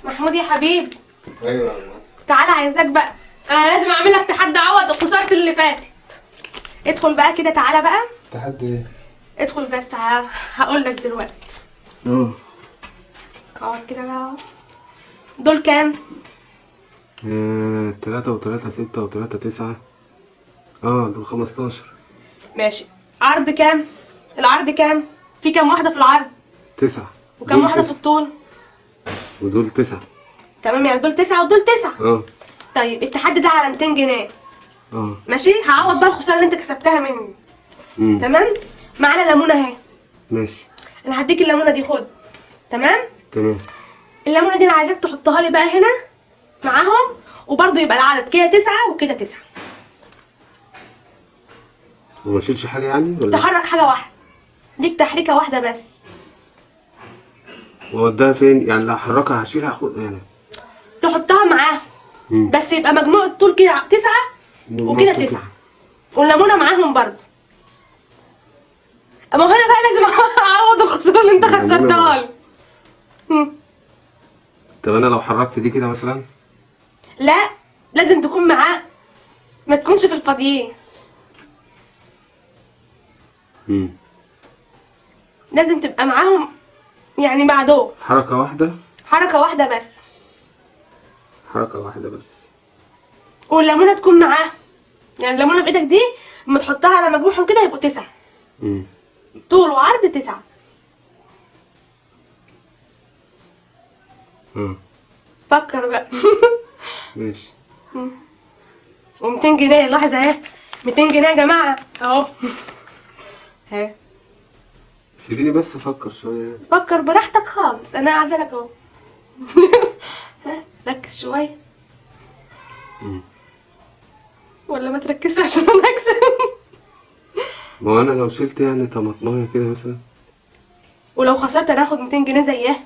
محمود يا حبيبي. ايوه. تعالى عايزاك بقى، انا لازم اعمل لك تحدي اعوض خسارة اللي فاتت. ادخل بقى كده، تعالى بقى. تحدي ايه؟ ادخل بس، تعالى هقول لك دلوقتي. اقعد كده بقى. دول كام؟ 3 و3 6 و3 9. دول 15. ماشي. عرض كام؟ العرض كام؟ في كام واحدة في العرض؟ 9. وكام واحدة في الطول؟ ودول 9. تمام، يعني دول 9 ودول 9. طيب التحدي ده على 200 جنيه. ماشي، هعوض بقى الخسارة اللي انت كسبتها مني. تمام؟ معانا ليمونة اهي. ماشي. انا هديك الليمونة دي، خد. تمام؟ تمام. الليمونة دي انا عايزاك تحطها لي بقى هنا معاهم، وبرضه يبقى العدد كده 9 وكده 9. وما اشيلش حاجه يعني ولا؟ تحرك حاجة واحدة، ليك تحريكة واحدة بس. واوديها فين؟ يعني لو احركها هشيلها اخد يعني؟ تحطها معاهم. بس يبقى مجموع الطول كده 9 وكده 9، والليمونة معاهم برضه. اما هنا بقى لازم اعوض الخسارة اللي انت خسرتها لي. طب انا لو حركت دي كده مثلا؟ لا، لازم تكون معاه، ما تكونش في الفاضيين. لازم تبقى معاهم، يعني مع دول. حركه واحده. حركة واحدة بس. حركه واحده بس. والليمونة تكون معاه، يعني الليمونة في ايدك دي لما تحطها على مجموعهم كده يبقوا 9. طول وعرض 9. فكر بقى. ماشي. و200 جنيه، لحظة اهي. 200 جنيه يا جماعة اهو. اهي. سيبيني بس افكر شويه. فكر براحتك خالص، انا قاعدة لك اهو. ركز شوية. ولا ما تركزش عشان انا اكسب؟ ما هو انا لو شلت يعني طماطمايه كده مثلا، ولو خسرت انا هاخد 200 جنيه زيها.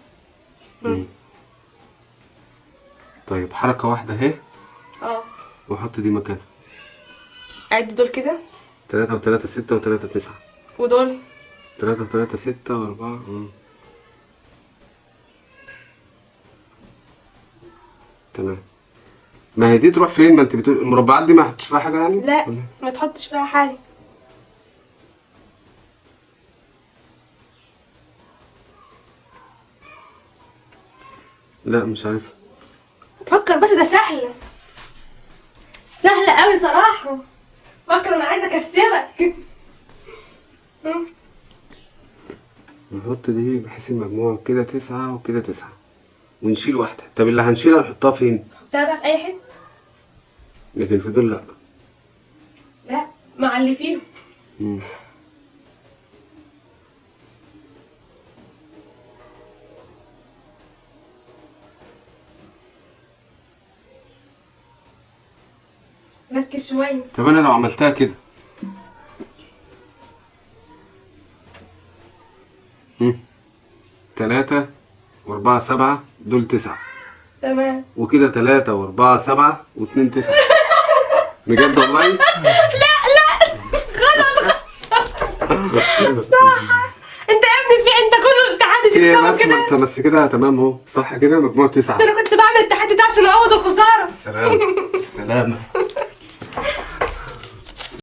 طيب حركه واحده اهي. واحط دي مكانها. عد دول كده. 3 و3 6 و3 9. ودول 3 و3 6 و4. تمام. ما هي دي تروح فين؟ ما انت بتقول المربعات دي ما احطش فيها حاجه يعني؟ لا، ما تحطش فيها حاجه. لا مش عارف. فكر بس، ده سهل سهل قوي صراحه. فكر، انا عايزه اكسبك. نحط دي بحيث المجموع كده 9 وكده 9، ونشيل واحده. طب اللي هنشيلها نحطها فين؟ حطها بقى في اي حته. لكن في دول لا. لا، مع اللي فيهم. ركز شويه. طب انا لو عملتها كده 3 و4 7 دول 9. تمام. وكده 3 و4 7 و2 9. بجد والله؟ لا غلط. صح. انت يا ابني انت كل التحدي تكسبه كده. انت بس كده تمام اهو، صح كده مجموع 9. انا كنت بعمل التحدي ده عشان اعوض الخساره. السلامة. السلامة.